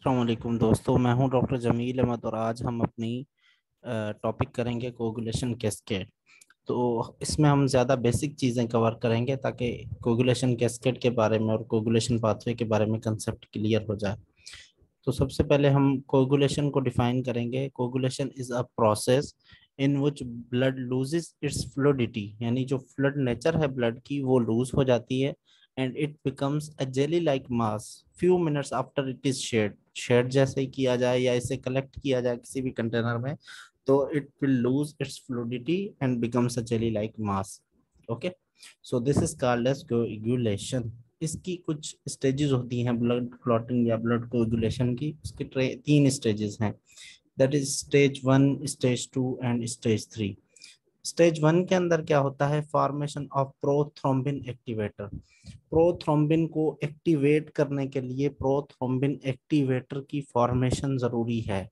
अस्सलाम वालेकुम दोस्तों, मैं हूं डॉक्टर जमील अहमद और आज हम अपनी टॉपिक करेंगे कोगुलेशन कैस्केड। तो इसमें हम ज़्यादा बेसिक चीज़ें कवर करेंगे ताकि कोगुलेशन कैस्केड के बारे में और कोगुलेशन पाथवे के बारे में कंसेप्ट क्लियर हो जाए। तो सबसे पहले हम कोगुलेशन को डिफाइन करेंगे। Coagulation is a process in which blood loses it's fluidity, यानी जो फ्लड नेचर है ब्लड की वो लूज हो जाती है and it becomes a jelly like mass few minutes after it is shed. Shed जैसे ही किया जाए या इसे कलेक्ट किया जाए किसी भी कंटेनर में, तो it will lose its fluidity and becomes a jelly like mass. Okay, so this is called as coagulation. इसकी कुछ स्टेजेस होती हैं ब्लड क्लॉटिंग या ब्लड कोएगुलेशन की। उसके तीन स्टेजेस हैं, that is stage 1, stage 2 and stage 3। Stage 1 के अंदर क्या होता है? Formation of prothrombin activator. Prothrombin को एक्टिवेट करने के लिए प्रोथ्रोम्बिन एक्टिवेटर की फॉर्मेशन जरूरी है।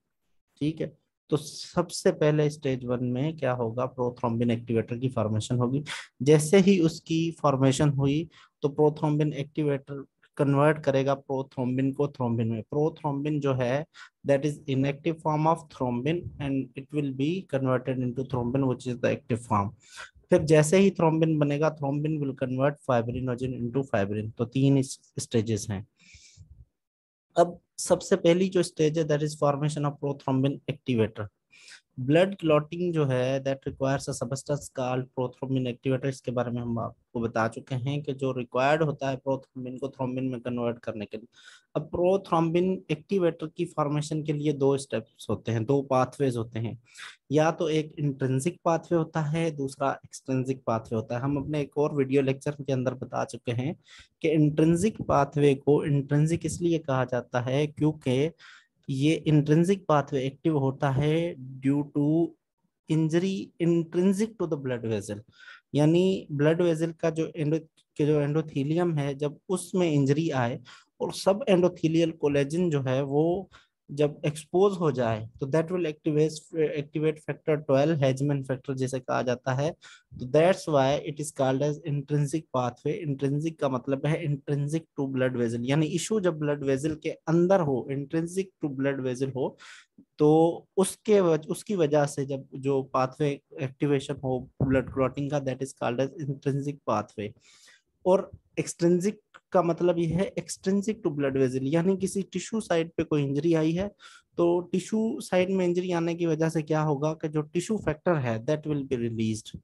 ठीक है, तो सबसे पहले स्टेज 1 में क्या होगा? प्रोथ्रोम्बिन एक्टिवेटर की फॉर्मेशन होगी। जैसे ही उसकी फॉर्मेशन हुई तो प्रोथ्रोम्बिन एक्टिवेटर कन्वर्ट करेगा प्रोथ्रोम्बिन को थ्रोम्बिन में। प्रोथ्रोम्बिन जो है that is inactive form of thrombin and it will be converted into thrombin which is the active form. फिर जैसे ही थ्रोम्बिन बनेगा thrombin will convert fibrinogen into fibrin. तो तीन स्टेजेस हैं। अब सबसे पहली जो स्टेज है that is formation of prothrombin activator. Blood clotting जो है that requires a substance called prothrombin activator. इसके बारे में हम आपको बता चुके हैं कि जो रिक्वायर्ड होता है प्रोथ्रोम्बिन को थ्रोम्बिन में कन्वर्ट करने के लिए। अब प्रोथ्रोम्बिन एक्टिवेटर की फॉर्मेशन के लिए दो स्टेप्स होते हैं, दो पाथवेज होते हैं। या तो एक इंट्रिंसिक पाथवे होता है, दूसरा एक्सट्रिंसिक पाथवे होता है। हम अपने एक और वीडियो लेक्चर के अंदर बता चुके हैं कि इंट्रिंसिक पाथवे को इंट्रिंसिक इसलिए कहा जाता है क्योंकि ये इंट्रिंसिक पाथवे एक्टिव होता है due to injury intrinsic to the blood vessel. यानी ब्लड वेसल का जो एंडोथीलियम है, जब उसमें इंजरी आए और सब एंडोथीलियल कोलेजन जो है वो जब एक्सपोज हो जाए तो that will activate factor 12, Hageman factor जिसे कहा जाता है। तो that's why it is called as intrinsic pathway. Intrinsic का मतलब है इंट्रिंसिक टू ब्लड वेसल, यानी इशू जब ब्लड वेसल के अंदर हो, इंट्रिंसिक टू ब्लड वेसल हो, तो उसकी वजह से जब जो पाथवे एक्टिवेशन हो ब्लड क्लॉटिंग का, that is called as intrinsic pathway. और एक्सट्रिंसिक का मतलब ये है एक्सट्रिंसिक टू ब्लड वेसल, यानी किसी टिश्यू साइड पे कोई इंजरी आई है तो टिश्यू साइड में इंजरी आने की वजह से क्या होगा कि जो टिश्यू फैक्टर है that will be released.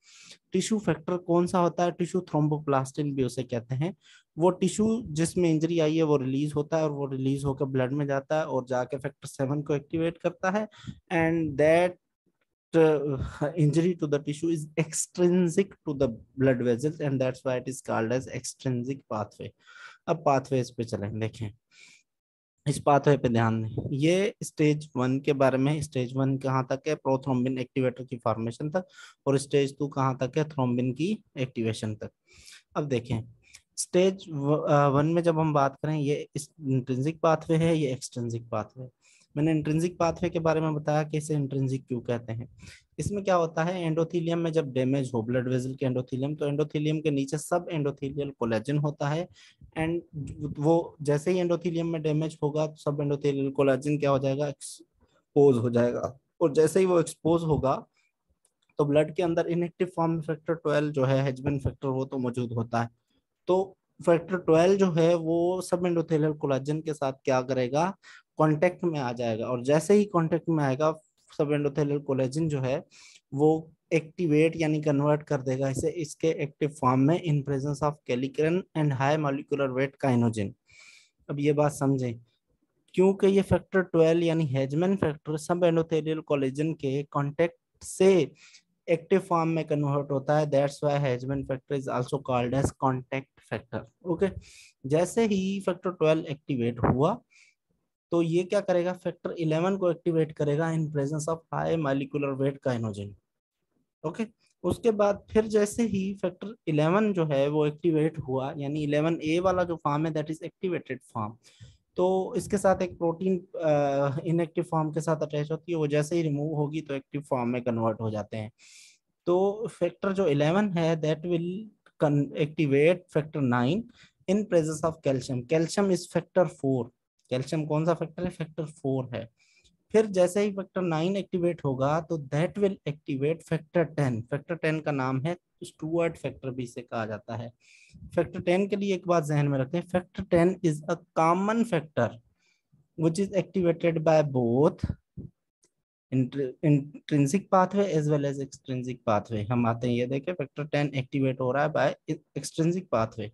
Tissue factor कौन सा होता है? टिश्यू थ्रोम्बोप्लास्टिन भी उसे कहते हैं। वो टिश्यू जिसमें इंजरी आई है वो रिलीज होता है और वो रिलीज होकर ब्लड में जाता है और जाके फैक्टर 7 को एक्टिवेट करता है and that injury to the tissue is extrinsic to the blood vessels and that's why it is called as extrinsic pathway। अब pathways पे चलें, देखें इस पाथवे पे ध्यान दें। ये स्टेज 1 के बारे में। स्टेज 1 कहाँ तक है? प्रोथ्रोम्बिन एक्टिवेटर की फॉर्मेशन तक। और स्टेज 2 कहाँ तक है? थ्रोम्बिन की एक्टिवेशन तक। अब देखें स्टेज 1 में जब हम बात करें, ये इंट्रिंसिक पाथवे है, ये एक्सट्रिंसिक पाथवे। मैंने इंट्रिंसिक पाथवे के बारे में बताया कि इसे इंट्रिंसिक क्यों कहते हैं। इसमें क्या होता है? एंडोथीलियम में जब डैमेज हो ब्लड वेसल के एंडोथीलियम, तो एंडोथीलियम के नीचे सब एंडोथीलियल कोलेजन होता है एंड वो जैसे ही एंडोथीलियम में डैमेज होगा तो सब एंडोथेलियल कोलेजन क्या हो जाएगा? एक्सपोज हो जाएगा। और जैसे ही वो एक्सपोज होगा तो ब्लड के अंदर इनएक्टिव फॉर्म फैक्टर 12 जो है हेजमैन फैक्टर, वो तो मौजूद होता है। तो फैक्टर 12 जो है वो सब एंडोथेलियल कोलेजन के साथ क्या करेगा? कांटेक्ट में आ जाएगा और जैसे ही कांटेक्ट में आएगा सब एंडोथेलियल कोलेजन जो है वो एक्टिवेट यानी कन्वर्ट कर देगा इसे इसके एक्टिव फॉर्म में in presence of kallikrein and high molecular weight kininogen. अब ये बात समझें, क्योंकि ये फैक्टर 12 यानी हेजमैन फैक्टर सब एंडोथेलियल कोलेजन के कांटेक्ट से एक्टिव फॉर्म में कन्वर्ट होता है। That's why Hageman factor is also called as contact factor. Okay, जैसे ही फैक्टर 12 एक्टिवेट हुआ तो ये क्या करेगा? फैक्टर 11 को एक्टिवेट करेगा in presence of high molecular weight kininogen. Okay, उसके बाद फिर जैसे ही फैक्टर 11 जो है वो एक्टिवेट हुआ, यानी 11A वाला जो फॉर्म है दैट इज एक्टिवेटेड फॉर्म, तो इसके साथ एक प्रोटीन इनएक्टिव फॉर्म के साथ अटैच होती है। वो जैसे ही रिमूव होगी तो एक्टिव फॉर्म में कन्वर्ट हो जाते हैं। तो फैक्टर जो 11 है that will activate factor 9 in presence of calcium. Calcium is factor 4। Calcium कौन सा फैक्टर है, फैक्टर 4 है। फिर जैसे ही फैक्टर 9 एक्टिवेट होगा तो that will activate factor 10। Factor 10 का नाम है स्टुअर्ट फैक्टर भी इसे कहा जाता है। फैक्टर 10 के लिए एक बात जहन में रखें, factor 10 is a common factor which is activated by both intrinsic pathway as well as extrinsic pathway. हम आते हैं, ये देखें फैक्टर 10 एक्टिवेट हो रहा है बाय एक्सट्रिंसिक पाथवे।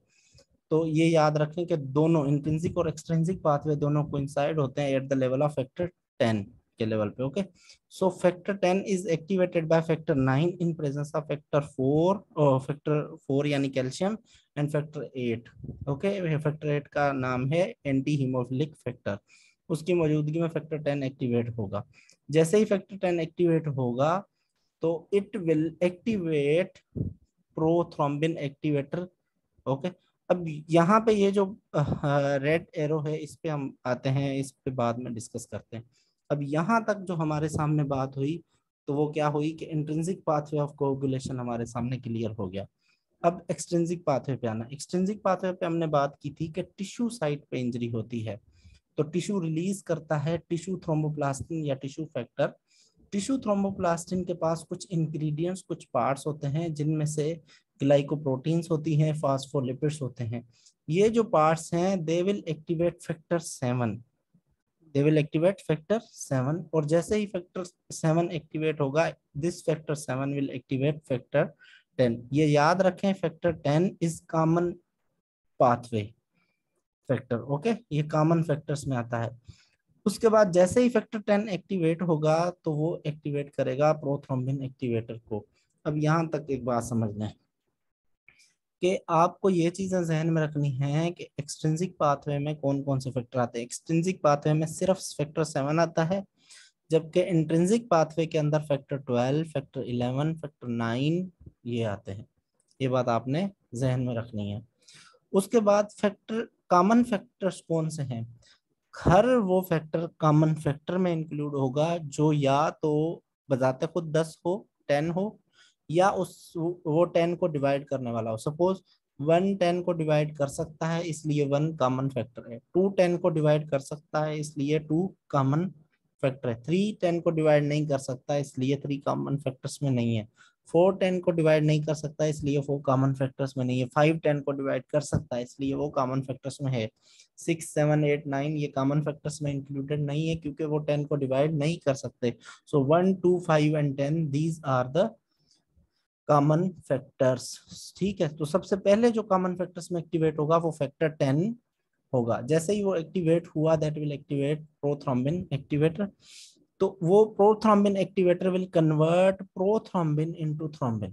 तो ये याद रखें कि दोनों इंट्रिंसिक और एक्सट्रिंसिक पाथवे दोनों कोइंसाइड होते हैं at the level of factor 10 के लेवल पे। Okay, so factor 10 is activated by factor 9 in presence of factor 4 और फैक्टर 4 यानी calcium and factor 8। Okay, factor 8 का नाम है एंटी हीमोफिलिक फैक्टर। उसकी मौजूदगी में फैक्टर 10 एक्टिवेट होगा। जैसे ही फैक्टर 10 एक्टिवेट होगा तो it will activate prothrombin activator. Okay, अब यहाँ पे ये जो रेड एरो है इस पे हम आते हैं, इस पे बाद में डिस्कस करते हैं। अब यहाँ तक जो हमारे सामने बात हुई तो वो क्या हुई कि इंट्रिंसिक पाथवे ऑफ कोगुलेशन हमारे सामने क्लियर हो गया। अब एक्सट्रिंसिक पाथवे पे आना। एक्सट्रिंसिक पाथवे पे हमने बात की थी कि टिश्यू साइट पे इंजरी होती है तो टिश्यू रिलीज करता है टिश्यू थ्रोम्बोप्लास्टिन या टिश्यू फैक्टर। टिश्यू थ्रोम्बोप्लास्टिन के पास कुछ इंग्रेडिएंट्स, कुछ पार्ट्स होते हैं जिनमें से ग्लाइकोप्रोटीन्स होती हैं, फास्फोलिपिड्स होते हैं। ये जो पार्ट्स हैं they will activate factor 7। They will activate factor 7 और जैसे ही फैक्टर 7 एक्टिवेट होगा this factor 7 will activate factor 10। ये याद रखें factor 10 is common pathway factor. Okay, ये कॉमन फैक्टर्स में आता है। उसके बाद जैसे ही फैक्टर 10 एक्टिवेट होगा तो वो एक्टिवेट करेगा प्रोथ्रोम्बिन एक्टिवेटर को। अब यहाँ तक एक बात समझ लें कि आपको ये चीजें जहन में रखनी है कि एक्सट्रिंसिक पाथवे में कौन कौन से फैक्टर आते हैं। एक्सट्रिंसिक पाथवे में सिर्फ फैक्टर 7 आता है, जबकि इंट्रिंसिक पाथवे के अंदर फैक्टर 12, फैक्टर 11, फैक्टर 9 ये आते हैं। ये बात आपने जहन में रखनी है। उसके बाद फैक्टर, कॉमन फैक्टर्स कौन से हैं। हर वो फैक्टर कॉमन फैक्टर में इंक्लूड होगा जो या तो बताते खुद 10 हो, 10 हो, या उस वो 10 को डिवाइड करने वाला हो। सपोज 1 10 को डिवाइड कर सकता है इसलिए 1 कॉमन फैक्टर है, 2 10 को डिवाइड कर सकता है इसलिए 2 कॉमन फैक्टर है, 3 10 को डिवाइड नहीं कर सकता इसलिए 3 कॉमन फैक्टर्स में नहीं है, 4 10 को डिवाइड नहीं कर सकता इसलिए 4 कॉमन फैक्टर्स में नहीं है, 5 10 को डिवाइड कर सकता है इसलिए वो कॉमन फैक्टर्स में है, 6 7 8 9 ये कॉमन फैक्टर्स में इंक्लूडेड नहीं है क्योंकि वो 10 को डिवाइड नहीं कर सकते। So 1 2 5 and 10 these are the common factors. ठीक है, तो सबसे पहले जो कॉमन फैक्टर्स में एक्टिवेट होगा वो फैक्टर 10 होगा। जैसे ही वो एक्टिवेट हुआ that will activate prothrombin activator. तो वो prothrombin activator will convert prothrombin into thrombin.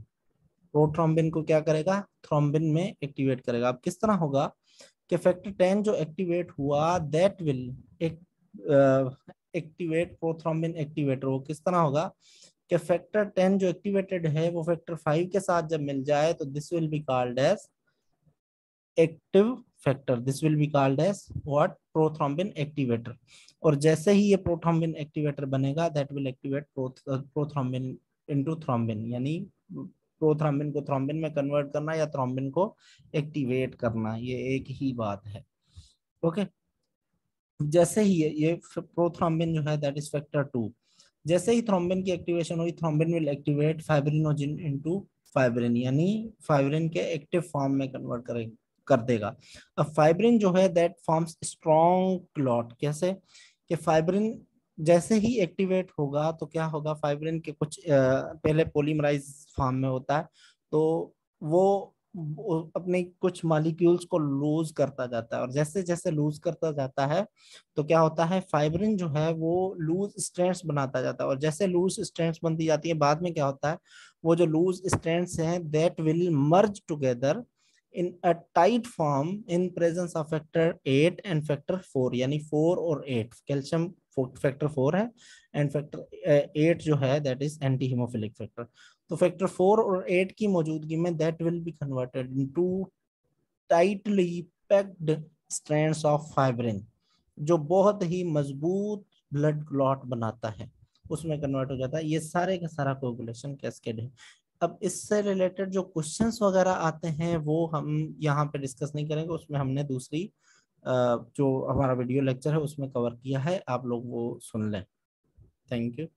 Prothrombin को क्या करेगा, थ्रोम्बिन में एक्टिवेट करेगा। अब किस तरह होगा कि फैक्टर 10 जो एक्टिवेट हुआ that will activate prothrombin activator. वो किस तरह होगा कि फैक्टर 10 जो एक्टिवेटेड है वो फैक्टर 5 के साथ जब मिल जाए तो this will be called as active factor. This will be called as what, prothrombin activator. और जैसे ही ये प्रोथ्रोम्बिन एक्टिवेटर बनेगा that will activate prothrombin into thrombin, यानी प्रोथ्रोम्बिन को थ्रोम्बिन में कन्वर्ट करना या थ्रोम्बिन को एक्टिवेट करना, ये एक ही बात है। ओके, जैसे ही ये प्रोथ्रोम्बिन जो है दैट इज फैक्टर 2। जैसे ही थ्रोम्बिन की एक्टिवेशन हुई thrombin will activate fibrinogen into fibrin, यानी फाइब्रिन के एक्टिव फॉर्म में कन्वर्ट कर देगा। अब फाइब्रिन जो है दैट फॉर्म्स स्ट्रॉन्ग क्लॉट। कैसे कि फाइब्रिन जैसे ही एक्टिवेट होगा तो क्या होगा, फाइब्रिन के कुछ पहले पॉलीमराइज फॉर्म में होता है तो वो अपने कुछ मॉलिक्यूल्स को लूज करता जाता है, और जैसे जैसे लूज करता जाता है तो क्या होता है, फाइब्रिन जो है वो लूज स्ट्रैंड्स बनाता जाता है, और जैसे लूज स्ट्रैंड्स बनती जाती है बाद में क्या होता है, वो जो लूज स्ट्रैंड्स हैं that will merge together in a tight form in presence of factor 8 and factor 4, यानी 4 और 8। कैल्शियम फैक्टर 4 है एंड फैक्टर 8 जो है that is anti haemophilic factor. तो फैक्टर 4 और 8 की मौजूदगी में that will be converted into tightly packed strands of fibrin, जो बहुत ही मजबूत ब्लड क्लॉट बनाता है, उसमें कन्वर्ट हो जाता है। ये सारे का सारा कोगुलेशन कैस्केड है। अब इससे रिलेटेड जो क्वेश्चंस वगैरह आते हैं वो हम यहाँ पे डिस्कस नहीं करेंगे, उसमें हमने दूसरी जो हमारा वीडियो लेक्चर है उसमें कवर किया है, आप लोग वो सुन लें। Thank you.